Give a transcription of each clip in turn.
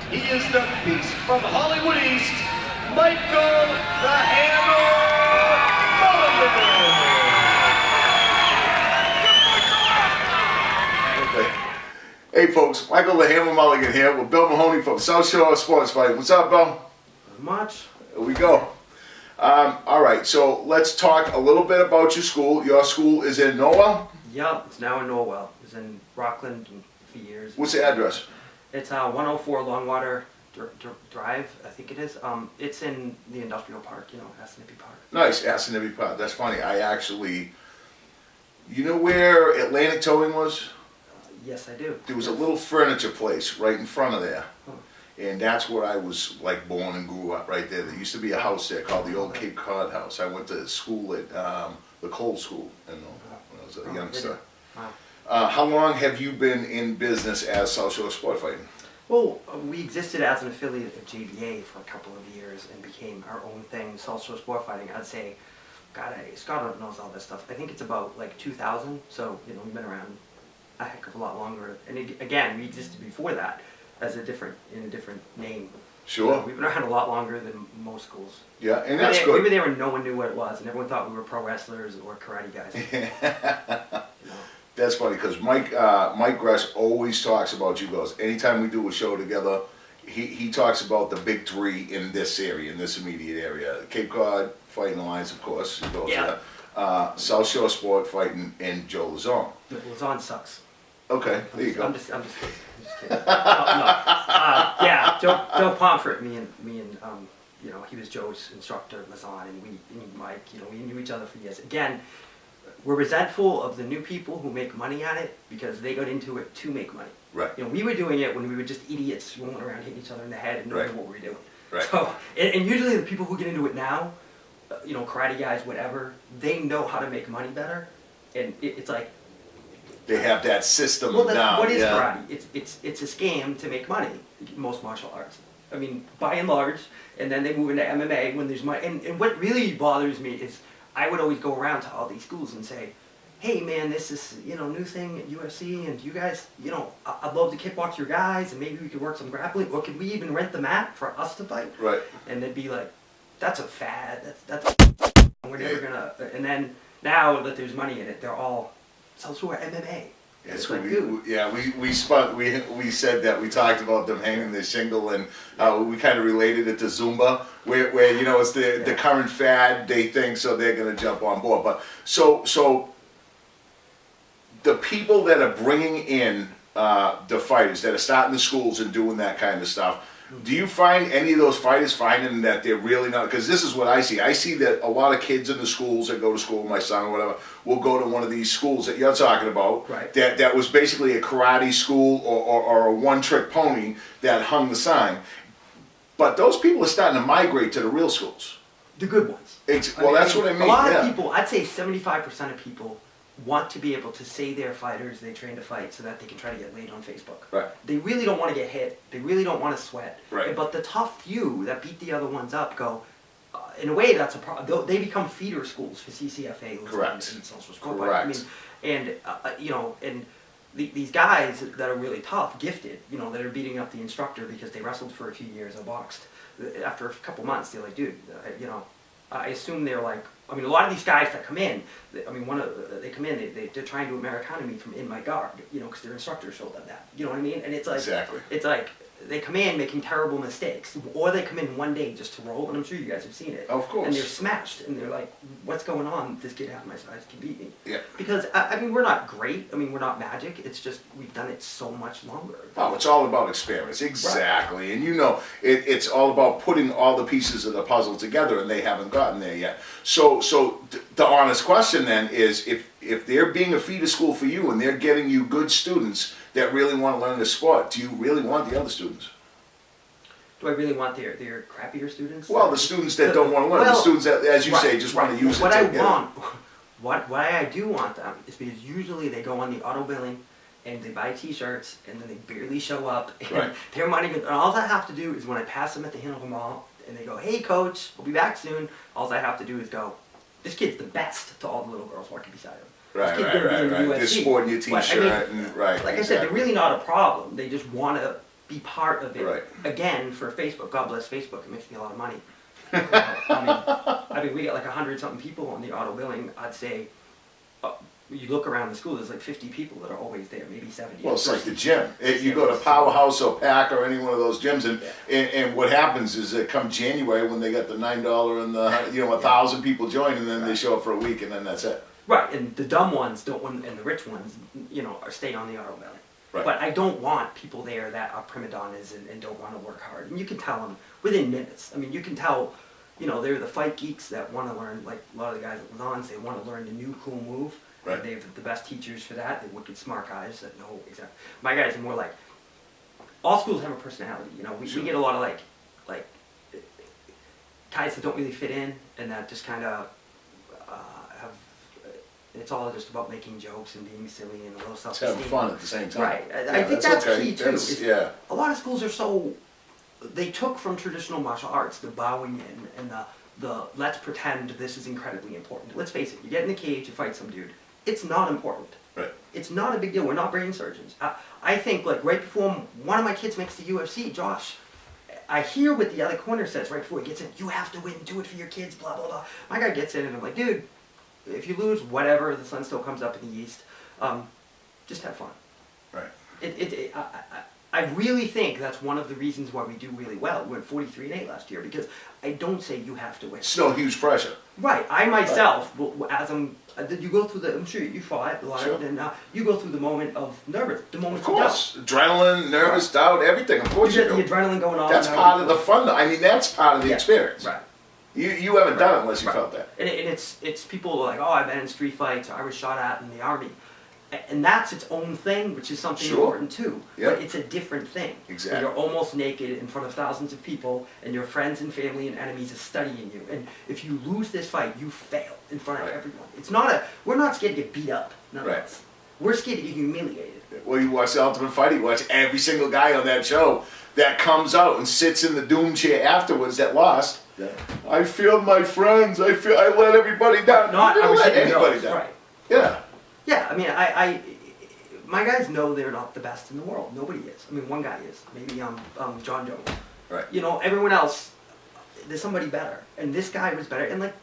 He is the beast from Hollywood East, Michael the Hammer Mulligan. Hey folks, Michael the Hammer Mulligan here with Bill Mahoney from South Shore Sports Fighting. What's up, Bill? Not much. Here we go. All right, so let's talk a little bit about your school. Your school is in Norwell? Yep, it's now in Norwell. It was in Rockland for years. What's the address? It's 104 Longwater Drive, I think it is. It's in the industrial park, you know, Assinippie Park. Nice, Assinippie Park. That's funny. I actually, you know where Atlantic Towing was? Yes, I do. There was a little furniture place right in front of there. Huh. And that's where I was like born and grew up right there. There used to be a house there called the Old Cape Cod House. I went to school at the Cole School when I was a youngster. Wow. How long have you been in business as South Shore Sport Fighting? Well, we existed as an affiliate of JBA for a couple of years and became our own thing, South Shore Sport Fighting. I'd say, God, Scott knows all this stuff. I think it's about like 2000, so you know we've been around a heck of a lot longer. And again, we existed before that as in a different name. Sure. So we've been around a lot longer than most schools. Yeah, and that's good. We were there when no one knew what it was, and everyone thought we were pro wrestlers or karate guys. You know? That's funny because Mike Gress always talks about you guys. Anytime we do a show together, he talks about the big three in this area, in this immediate area. Cape Cod Fighting Alliance, of course. He goes Yeah. there. South Shore Sport Fighting, and Joe Lazon. Lazon sucks. Okay, there you go. I'm just kidding. Yeah, Joe Pomfret, me and you know, he was Joe's instructor, Lazon, and Mike, you know, we knew each other for years. Again, we're resentful of the new people who make money at it because they got into it to make money. Right. You know, we were doing it when we were just idiots rolling around hitting each other in the head and knowing what we were doing. Right. So, and usually the people who get into it now, you know, karate guys, whatever, they know how to make money better, and it's like. They have that system Well, down. what is karate? It's a scam to make money. Most martial arts. I mean, by and large, and then they move into MMA when there's money. And what really bothers me is I would always go around to all these schools and say, "Hey, man, this is new thing at UFC, and you guys, I'd love to kickbox your guys, and maybe we could work some grappling, or could we even rent the mat for us to fight?" Right. And they'd be like, "That's a fad. That's we're never gonna." And then now that there's money in it, they're all. South Shore MMA. Yes, like, we said that we talked about them hanging their shingle, and we kind of related it to Zumba, where it's the current fad they think, so they're going to jump on board. But so the people that are bringing in the fighters that are starting the schools and doing that kind of stuff. Do you find any of those fighters finding that they're really not? Because this is what I see. I see that a lot of kids in the schools that go to school, my son or whatever, will go to one of these schools that you're talking about. Right. That was basically a karate school or a one-trick pony that hung the sign. But those people are starting to migrate to the real schools. The good ones. That's what I mean. A lot of people, I'd say 75% of people want to be able to say they're fighters, they train to fight so that they can try to get laid on Facebook. Right. They really don't want to get hit. They really don't want to sweat. Right. But the tough few that beat the other ones up go, in a way that's a problem. They become feeder schools for CCFA. Correct. And social sport. Correct. I mean, and these guys that are really tough, gifted, that are beating up the instructor because they wrestled for a few years or boxed. After a couple months, they're like, dude, I assume they're like, a lot of these guys that come in, they come in, they're trying to Americana me from in my guard, because their instructor showed them that. You know what I mean? And it's like, exactly. It's like, they come in making terrible mistakes, or they come in one day just to roll, and I'm sure you guys have seen it. Of course. And they're smashed, and they're like, what's going on? This kid half my size can beat me. Yeah. Because, we're not great, we're not magic, it's just, we've done it so much longer. Oh, it's all about experience, exactly. Right. And it's all about putting all the pieces of the puzzle together, and they haven't gotten there yet. So the honest question then is, if they're being a feeder school for you, and they're getting you good students that really want to learn the sport, do you really want the other students? Do I really want their crappier students? Well, the students that don't want to learn, the students that, as you say, just want to use it. Why I do want them is because usually they go on the auto billing and they buy t-shirts and then they barely show up and their money goes, and all I have to do is when I pass them at the Hanover Mall and they go, "Hey coach, we'll be back soon," all I have to do is go, "This kid's the best," to all the little girls walking beside him. Right. They're sporting your t-shirt, Like I said, they're really not a problem. They just want to be part of it. Right. Again, for Facebook, God bless Facebook, it makes me a lot of money. I mean, we get like 100-something people on the auto billing. I'd say, you look around the school, there's like 50 people that are always there, maybe 70. Well, it's like the gym. You go to Powerhouse or Pack or any one of those gyms, and what happens is that come January when they got the $9 and the 1,000 people join, and then they show up for a week, and then that's it. Right, and the dumb ones don't, and the rich ones, stay on the auto billing. Right. But I don't want people there that are prima donnas and don't want to work hard. And you can tell them within minutes. I mean, you can tell, they're the fight geeks that want to learn, like a lot of the guys that was on, they want to learn the new cool move. Right. They have the best teachers for that. They're wicked smart guys that know exactly. My guys are more like, all schools have a personality. We get a lot of like guys that don't really fit in and that just kind of have. It's all just about making jokes and being silly and a little self-esteem. Having fun at the same time. Right. I think that's key too. Yeah. A lot of schools are they took from traditional martial arts the bowing in and the let's pretend this is incredibly important. Let's face it, you get in the cage, you fight some dude. It's not important. Right. It's not a big deal. We're not brain surgeons. I think like right before one of my kids makes the UFC, Josh, I hear what the other corner says right before he gets in. You have to win. Do it for your kids. Blah blah blah. My guy gets in and I'm like, dude, if you lose, whatever. The sun still comes up in the east. Just have fun. Right. I really think that's one of the reasons why we do really well. We went 43-8 last year because I don't say you have to win. Still huge pressure. Right. I myself, did you go through I'm sure you fought a lot, Sure. and you go through the moment of nervous, the moment Of course. of Adrenaline, nervous, doubt, everything. Of course you you get do. the adrenaline going on. That's part of the fun. I mean, that's part of the experience. Right. You haven't done it unless you felt that. And it's people like, oh, I've been in street fights, or I was shot at in the army. And that's its own thing, which is something important too. Yep. But it's a different thing. Exactly. You're almost naked in front of thousands of people, and your friends and family and enemies are studying you. And if you lose this fight, you fail in front of everyone. It's not we're not scared to get beat up, none of us. We're scared to get humiliated. Well, you watch The Ultimate Fighter, you watch every single guy on that show that comes out and sits in the doom chair afterwards that lost. Yeah. I failed my friends. I let everybody down. I was let hitting anybody those, down. right. Yeah. Yeah, I mean, my guys know they're not the best in the world. Nobody is. I mean, one guy is. Maybe John Jones. Right. Everyone else, there's somebody better. And this guy was better. And like,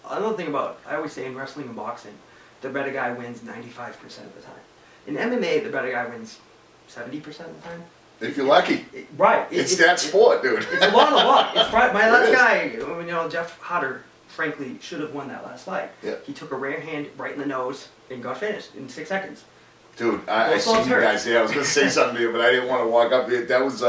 another thing I always say in wrestling and boxing, the better guy wins 95% of the time. In MMA, the better guy wins 70% of the time. If you're lucky. Right. It's that sport, dude. It's a lot of luck. It's my last guy, Jeff Hodder, frankly, should have won that last fight. Yeah. He took a rear hand right in the nose and got finished in 6 seconds. Dude, I seen you guys there. I was going to say something to you, but I didn't want to walk up here. That was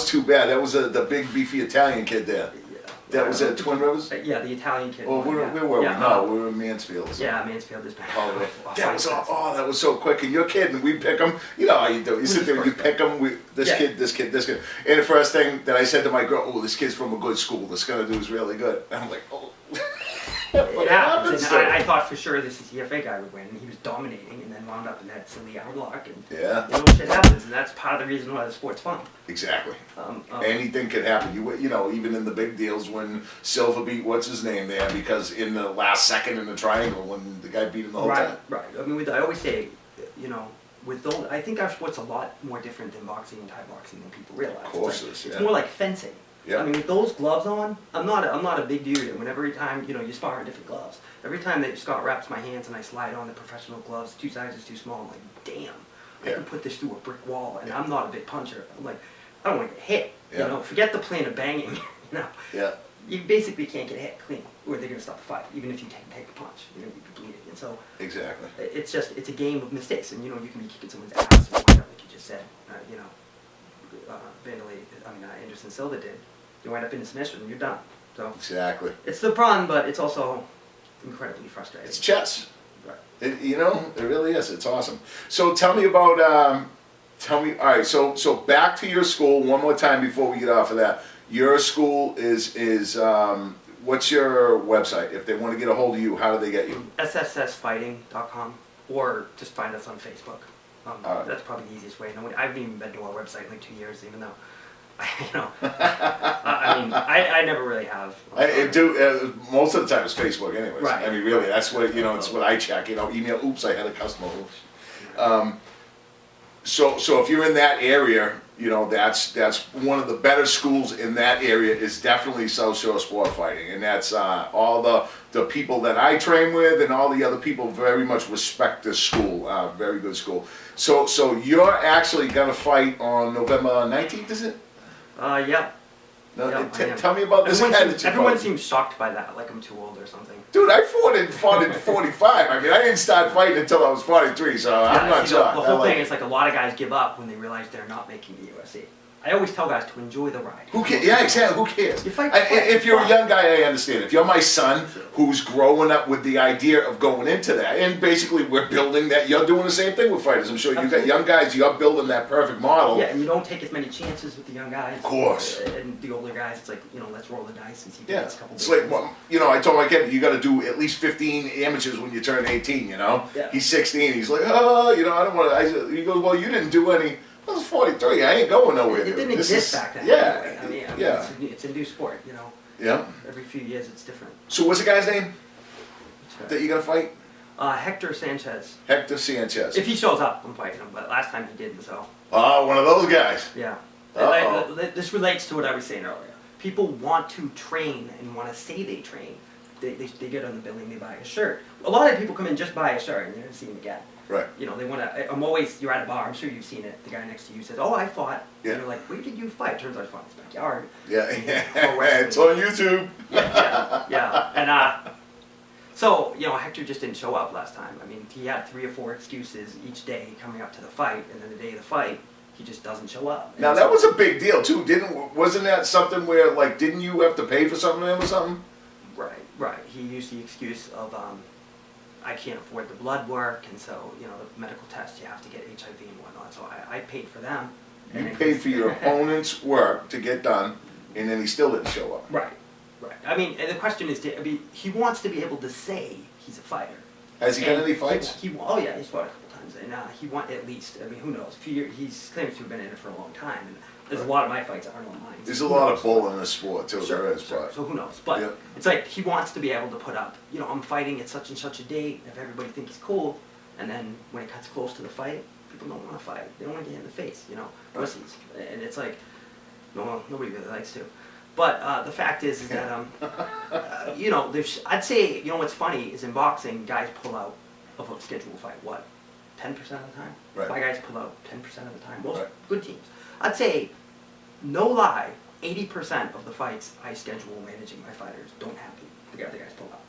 too bad. That was the big beefy Italian kid there. Yeah. That was at Twin Rivers? Yeah, the Italian kid. Oh, where were we? No, we were in Mansfield. So. Yeah, Mansfield is bad. That was so quick. And you're kidding. We pick them. You know how you do. You sit there and you pick them. This kid. And the first thing that I said to my girl, oh, this kid's from a good school. This gonna do is really good. And I'm like, oh. It happens, and I thought for sure this CFA guy would win, and he was dominating, and then wound up in that silly outlock, and shit happens, and that's part of the reason why the sport's fun. Exactly. Anything could happen. You know, even in the big deals when Silva beat what's his name there, because in the last second in the triangle when the guy beat him the whole time. Right. I mean, I always say, with those, I think our sport's a lot more different than boxing and Thai boxing than people realize. Of course it is. It's more like fencing. Yeah. I mean, with those gloves on, I'm not a big dude, and every time, you spar in different gloves. Every time that Scott wraps my hands and I slide on the professional gloves, 2 sizes too small, I'm like, damn, I can put this through a brick wall, and I'm not a big puncher. I'm like, I don't want to get hit, forget the plan of banging, Yeah. You basically can't get hit clean, or they're going to stop the fight, even if you take a punch, you're going to be bleeding, and so... Exactly. It's a game of mistakes, and, you can be kicking someone's ass, like you just said, Anderson Silva did. You wind up in a submission and you're done. So exactly. It's the fun, but it's also incredibly frustrating. It's chess. Right. It really is. It's awesome. So tell me about, all right, so back to your school one more time before we get off of that. Your school is what's your website? If they want to get a hold of you, how do they get you? sssfighting.com, or just find us on Facebook. That's probably the easiest way. I haven't even been to our website in like 2 years, even though I never really have. Most of the time it's Facebook anyways. Right. I mean, really, that's what, it's what I check, email, oops, I had a customer. So if you're in that area, You know, that's one of the better schools in that area is definitely South Shore Sport Fighting, and that's all the people that I train with and all the other people very much respect this school. Very good school. So you're actually gonna fight on November 19th, is it? Yeah. No, Yeah, tell me about this guy that you everyone fought. seems shocked by that, like I'm too old or something. Dude, I fought in 45. I mean, I didn't start fighting until I was 43, so I'm not see, shocked. The whole thing is like a lot of guys give up when they realize they're not making the UFC. I always tell guys to enjoy the ride. Who cares? Yeah, exactly. Who cares? You fight, If you're a young guy, I understand. If you're my son, who's growing up with the idea of going into that, and basically we're building that, you're doing the same thing with fighters. I'm sure you got young guys, you're building that perfect model. Yeah, and you don't take as many chances with the young guys. Of course. And the older guys, it's like, you know, let's roll the dice and see if he Yeah, gets a couple it's big like, ones. well, you know, I told my kid, you got to do at least 15 amateurs when you turn 18, you know? Yeah. He's 16, he's like, oh, you know, I don't want to, he goes, well, you didn't do any. I was 43, I ain't going nowhere. It didn't This exist is- back then. Yeah, Anyway. I mean, yeah. it's a new sport, you know. Yeah. Every few years it's different. So what's the guy's name that you're going to fight? Hector Sanchez. Hector Sanchez. If he shows up, I'm fighting him, but last time he didn't, so. Oh, one of those guys. Yeah. Uh-oh. This relates to what I was saying earlier. People want to train and want to say they train. They get on the billing, they buy a shirt. A lot of people come in just buy a shirt and they never see him again. Right. You know, they want to. I'm always. You're at a bar. I'm sure you've seen it. The guy next to you says, "Oh, I fought." Yeah. And you're like, "Where did you fight?" Turns out I fought in his backyard. Yeah, Pro wrestling. it's on YouTube. Yeah. And so you know, Hector just didn't show up last time. I mean, he had 3 or 4 excuses each day coming up to the fight, and then the day of the fight, he just doesn't show up. And Now that was a big deal too, wasn't that something where like didn't you have to pay for something or something? Right. He used the excuse of I can't afford the blood work, and so you know the medical tests you have to get HIV and whatnot. So I paid for them. You And paid for your opponent's work to get done, and then he still didn't show up. Right. I mean, and the question is, he wants to be able to say he's a fighter. Has he got any fights? Oh yeah, he's fought a couple times, and he won at least. I mean, who knows? He's claims to have been in it for a long time, and there's a lot of my fights aren't on mine. There's a lot of bull in this sport too. Sure, There is, sure. but So who knows? But yeah. it's like he wants to be able to put up, you know, I'm fighting at such and such a date. If everybody thinks he's cool, and then when it cuts close to the fight, people don't want to fight. They don't want to get hit in the face, you know, pussies. And it's like, no, nobody really likes to. But the fact is that you know, I'd say, you know, what's funny is in boxing, guys pull out of a scheduled fight. What? 10% of the time. Right. My guys pull out 10% of the time. Most Right. good teams. I'd say, no lie, 80% of the fights I schedule managing my fighters don't happen. The guys pull out.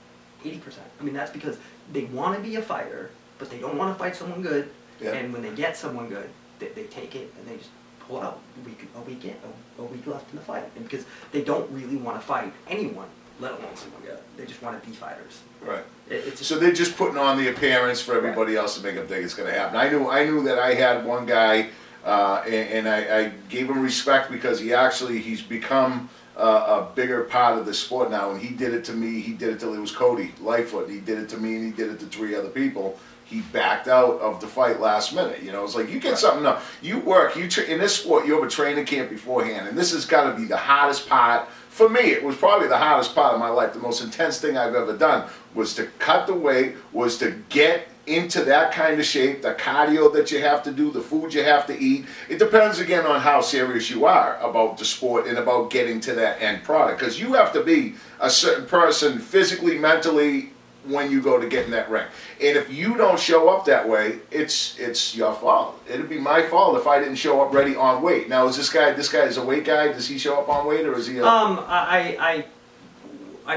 80%. I mean, that's because they want to be a fighter, but they don't want to fight someone good. Yeah. And when they get someone good, they take it and they just pull out a week left in the fight. And because they don't really want to fight anyone, let alone someone good. They just want to be fighters. right. It's So they're just putting on the appearance for everybody else to make them think it's going to happen. I knew that I had one guy, and I gave him respect because he's become a bigger part of the sport now. And he did it to me. He did it till it was Cody Lightfoot. He did it to me, and he did it to 3 other people. He backed out of the fight last minute. You know, it's like you get something up. You work. In this sport, you have a training camp beforehand, and this has got to be the hardest part. For me, it was probably the hardest part of my life. The most intense thing I've ever done was to cut the weight, was to get into that kind of shape, the cardio that you have to do, the food you have to eat. It depends, again, on how serious you are about the sport and about getting to that end product. Because you have to be a certain person physically, mentally, when you go to get in that ring. And if you don't show up that way, it's your fault. It'd be my fault if I didn't show up ready on weight. Now, is this guy is a weight guy? Does he show up on weight, or is he a... I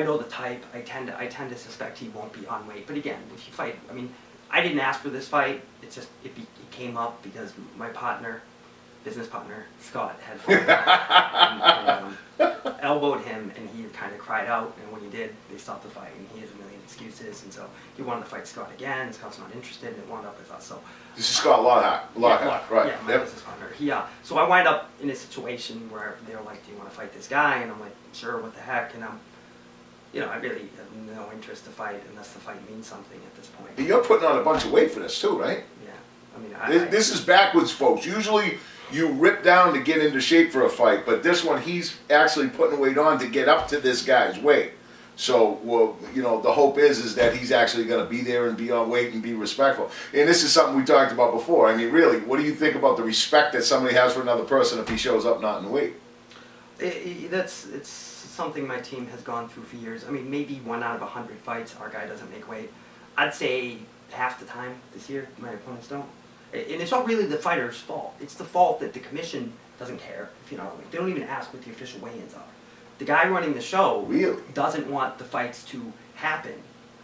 know the type. I tend to suspect he won't be on weight. But again, if you fight, I mean, I didn't ask for this fight. It's just it came up because my business partner Scott had fought and elbowed him, and he kind of cried out. And when he did, they stopped the fight, and he has a million excuses. And so he wanted to fight Scott again. Scott's not interested, and it wound up with us. So This is Scott Lockhart, right? yeah, my business partner. So I wind up in a situation where they were like, "Do you want to fight this guy?" And I'm like, "Sure, what the heck?" And you know, I really have no interest to fight unless the fight means something at this point. You're putting on a bunch of weight for this too, right? Yeah, I mean, This is backwards, folks. Usually you rip down to get into shape for a fight, but this one he's actually putting weight on to get up to this guy's weight. So, well, you know, the hope is that he's actually going to be there and be on weight and be respectful. And this is something we talked about before. I mean, really, what do you think about the respect that somebody has for another person if he shows up not in weight? It's something my team has gone through for years. I mean, maybe 1 out of 100 fights, our guy doesn't make weight. I'd say half the time this year, my opponents don't. And it's not really the fighter's fault. It's the fault that the commission doesn't care if you're not weight. They don't even ask what the official weigh-ins are. The guy running the show really doesn't want the fights to happen.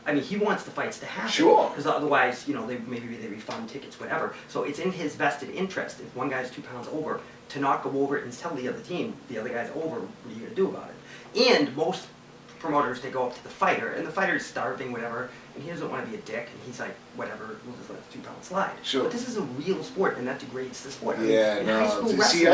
I mean, he wants the fights to happen. Sure. Because otherwise, you know, maybe they refund tickets, whatever. So it's in his vested interest, if one guy's 2 pounds over, to not go over it and tell the other team, the other guy's over, what are you going to do about it? And most promoters, they go up to the fighter, and the fighter's starving, whatever, and he doesn't want to be a dick, and he's like, whatever, we'll just let the 2 pounds slide. Sure. But this is a real sport, and that degrades the sport. Yeah, I mean, in high school see, wrestling,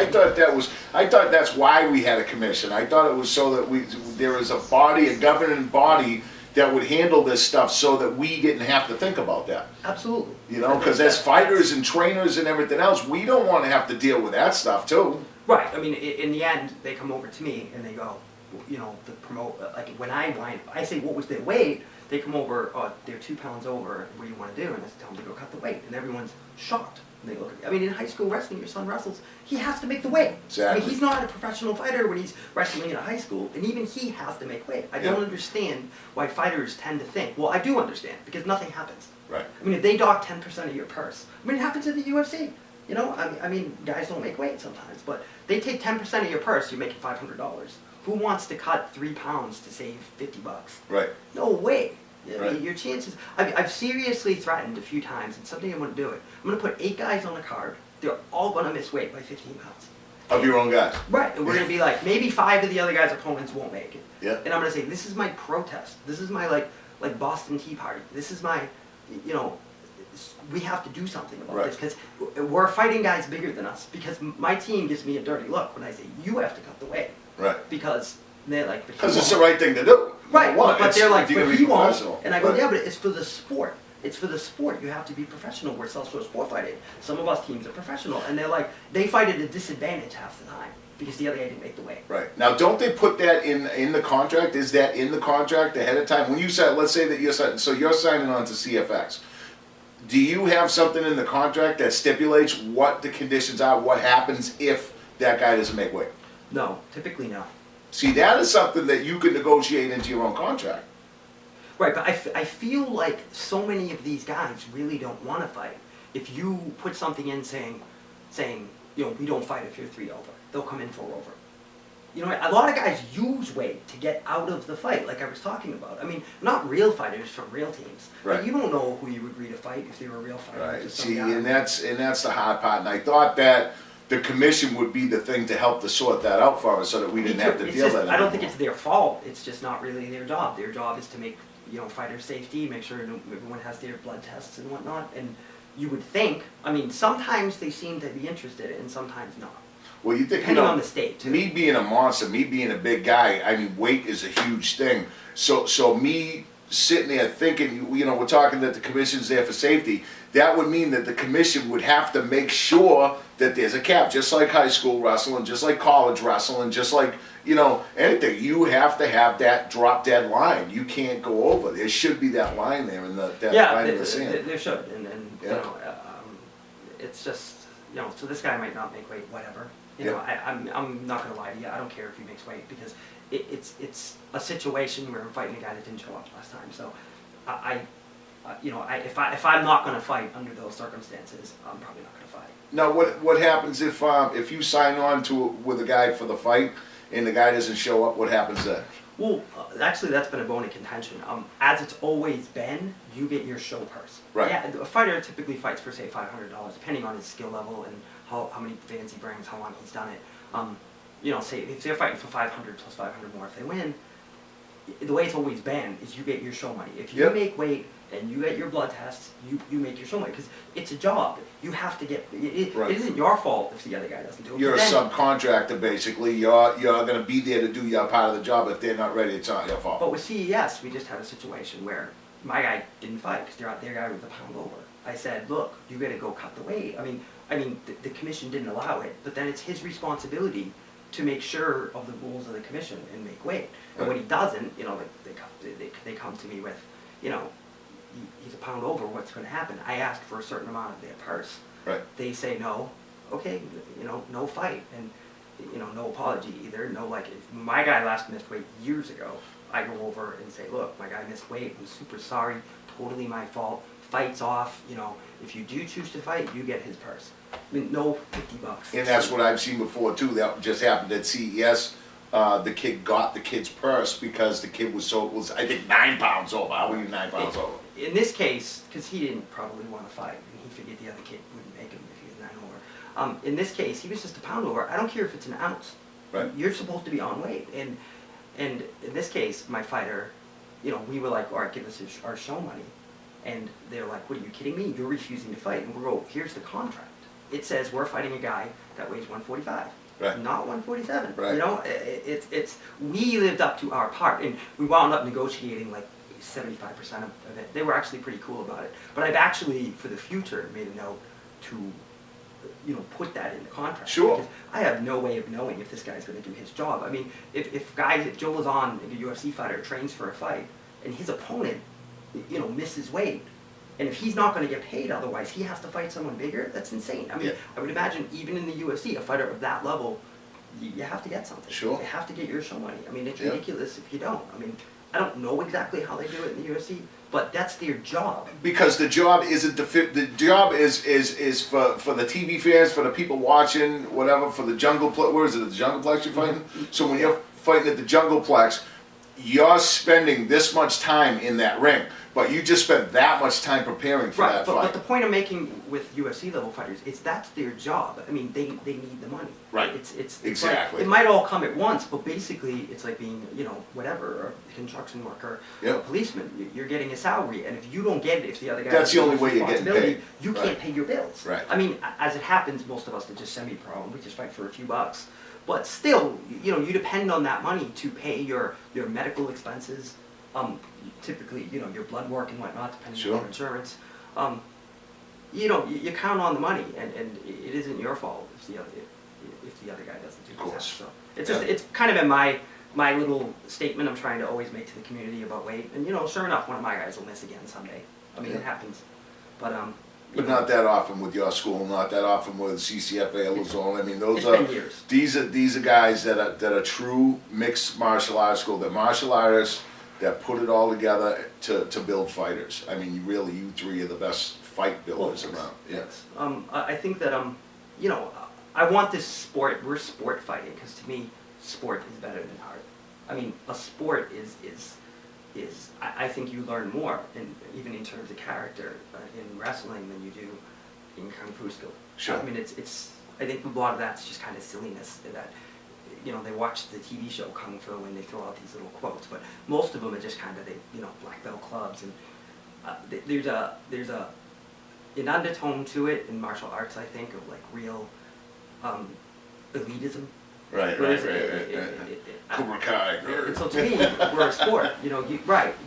I thought that's why we had a commission. I thought it was so that there was a body, a governing body that would handle this stuff so that we didn't have to think about that. Absolutely. You know, because as fighters and trainers and everything else, we don't want to have to deal with that stuff too. Right. I mean, in the end, they come over to me and they go, you know, like when I say what was their weight, they come over, oh, they're 2 pounds over, what do you want to do? And I tell them to go cut the weight. And everyone's shocked. And they look at me. I mean, in high school wrestling, your son wrestles, he has to make the weight. Exactly. I mean, he's not a professional fighter when he's wrestling in a high school, and even he has to make weight. I don't understand why fighters tend to think, well, I do understand, because nothing happens. Right. I mean, if they dock 10% of your purse, I mean, it happens in the UFC. You know, I mean, guys don't make weight sometimes, but they take 10% of your purse, you're making $500. Who wants to cut 3 pounds to save $50? Right. No way. I Right. mean, your chances. I've seriously threatened a few times, and someday I'm going to do it. I'm going to put 8 guys on the card. They're all going to miss weight by 15 pounds. Of your own guys. Right. And we're going to be like, maybe 5 of the other guys' opponents won't make it. Yeah. And I'm going to say, this is my protest. This is my, like Boston Tea Party. This is my, you know, we have to do something about this, because we're fighting guys bigger than us. Because my team gives me a dirty look when I say, you have to cut the weight. Right. Because they're like, because it's the right thing to do. Right, but they're like, but he won't. And I go, right. yeah, but it's for the sport. It's for the sport. You have to be professional. We're self-source sport fighting. Some of us teams are professional, and they're like, they fight at a disadvantage half the time because the other guy didn't make the weight. Right. Now, don't they put that in the contract? Is that in the contract ahead of time? When you say, let's say that you're signing on to CFX. Do you have something in the contract that stipulates what the conditions are, what happens if that guy doesn't make weight? No, typically no. See, that is something that you can negotiate into your own contract. Right, but I feel like so many of these guys really don't want to fight. If you put something in saying, you know, we don't fight if you're 3 over, they'll come in 4 over. You know, a lot of guys use weight to get out of the fight, like I was talking about. I mean, not real fighters from real teams. Right. But you don't know who you agree to fight if they were a real fighter. Right. See, and that's the hard part. And I thought that the commission would be the thing to help to sort that out for us, so that we didn't have to deal with that. I don't think it's their fault. It's just not really their job. Their job is to make, you know, fighter safety, make sure everyone has their blood tests and whatnot. And you would think, I mean, sometimes they seem to be interested and sometimes not. Well, you think, depending on the state, too. Me being a monster, me being a big guy, I mean, weight is a huge thing. So me sitting there thinking, you know, we're talking that the commission's there for safety. That would mean that the commission would have to make sure that there's a cap, just like high school wrestling, just like college wrestling, just like, you know, anything. You have to have that drop dead line. You can't go over. There should be that line there in that line in the sand. There should, and you know, it's just, you know, so this guy might not make weight, whatever. You know, I'm not going to lie to you. I don't care if he makes weight, because it's a situation where I'm fighting a guy that didn't show up last time. So you know, if I'm not going to fight under those circumstances, I'm probably not going to fight. Now, what happens if you sign on with a guy for the fight and the guy doesn't show up? What happens then? Well, actually, that's been a bone of contention. As it's always been, you get your show purse. Right. Yeah, a fighter typically fights for, say, $500, depending on his skill level and how many fans he brings, how long he's done it. You know, say if they're fighting for 500 plus 500 more if they win, the way it's always been is you get your show money. If you make weight and you get your blood tests, you make your show money, because it's a job. You have to get it. It isn't your fault if the other guy doesn't do it. You're a subcontractor, basically. You're going to be there to do your part of the job. If they're not ready, it's not your fault. But with CES, we just had a situation where my guy didn't fight because their guy was a pound over. I said, look, you got to go cut the weight. I mean, the commission didn't allow it, but then it's his responsibility to make sure of the rules of the commission and make weight. And when he doesn't, you know, they come to me with, you know, he's a pound over, what's going to happen? I ask for a certain amount of their purse. Right. They say no, okay, you know, no fight, and you know, no apology either. No, like, if my guy last missed weight years ago, I go over and say, look, my guy missed weight, I'm super sorry, totally my fault, fight's off, you know, if you do choose to fight, you get his purse. I mean, no $50. And that's what I've seen before too. That just happened at CES. The kid got the kid's purse because the kid was I think 9 pounds over. How were you 9 pounds over? In this case, because he didn't probably want to fight, and he figured the other kid wouldn't make him if he was 9 over. In this case, he was just a pound over. I don't care if it's an ounce. Right. You're supposed to be on weight. And in this case, my fighter, you know, we were like, all right, give us our show money. And they're like, what, are you kidding me? You're refusing to fight. And we go, here's the contract. It says we're fighting a guy that weighs 145. Right. Not 147. Right. You know, we lived up to our part, and we wound up negotiating like 75% of it. They were actually pretty cool about it. But I've actually, for the future, made a note to, you know, put that in the contract. Sure. Because I have no way of knowing if this guy's going to do his job. I mean, if Joe Lazon, a UFC fighter, trains for a fight, and his opponent, you know, misses weight, and if he's not going to get paid otherwise, he has to fight someone bigger, that's insane. I mean, Yeah. I would imagine even in the UFC, a fighter of that level, you have to get something. Sure. You have to get your show money. I mean, it's Yeah. ridiculous if you don't. I mean, I don't know exactly how they do it in the UFC, but that's their job. Because the job isn't the job is for the TV fans, for the people watching, whatever, for the where is it, the Jungleplex you're fighting? So when you're fighting at the Jungleplex, you're spending this much time in that ring, but you just spent that much time preparing for that fight. But the point I'm making with UFC level fighters is that's their job. I mean, they need the money. Right. It's Exactly. Like, it might all come at once, but basically it's like being, you know, whatever, a construction worker, Yep. a policeman. You're getting a salary, and if you don't get it, if the other guy That's the only has way you're getting responsibility, paid. you Right. can't pay your bills. Right. I mean, as it happens, most of us are just semi-pro, and we just fight for a few bucks. But still, you know, you depend on that money to pay your medical expenses, typically, you know, your blood work and whatnot, depending Sure. on your insurance. You know, you count on the money, and it isn't your fault if the other guy doesn't do his course. job. So it's just it's kind of been my little statement I'm trying to always make to the community about weight. And you know, sure enough, one of my guys will miss again someday. I mean, Yeah. it happens. But But not that often with your school, not that often with CCFA, Luzon. I mean, those It's are been years. these are guys that are true mixed martial arts school. They're martial artists that put it all together to build fighters. I mean, really, you three are the best fight builders around. Yeah. Yes. I think that you know, I want this sport. We're sport fighting because to me, sport is better than art. I mean, a sport is I think you learn more, even in terms of character in wrestling than you do in kung fu school. Sure. I mean, it's I think a lot of that's just kind of silliness that. You know, they watch the TV show Kung Fu and they throw out these little quotes, but most of them are just kind of black belt clubs, and there's an undertone to it in martial arts, I think, of like real elitism. Right. Cobra Kai. And so to me, we're a sport. You know,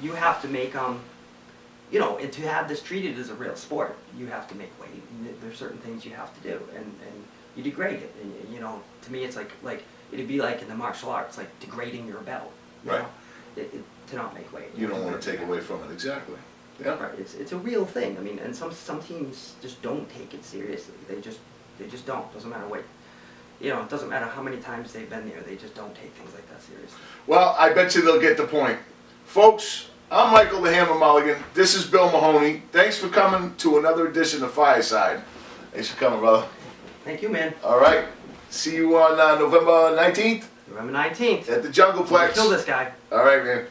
you have to make you know, and to have this treated as a real sport, you have to make weight. And there's certain things you have to do, and you degrade it. And you know, to me, it's like it'd be like in the martial arts, like degrading your belt. You Right. know? To not make weight. You don't want to take away from it, exactly. Yeah. Right. It's a real thing. I mean, and some teams just don't take it seriously. They just don't. Doesn't matter what. You know, it doesn't matter how many times they've been there. They just don't take things like that seriously. Well, I bet you they'll get the point. Folks, I'm Michael the Hammer Mulligan. This is Bill Mahoney. Thanks for coming to another edition of Fireside. Thanks for coming, brother. Thank you, man. All right. See you on November 19th November 19th. at the Jungleplex. Kill this guy. All right, man.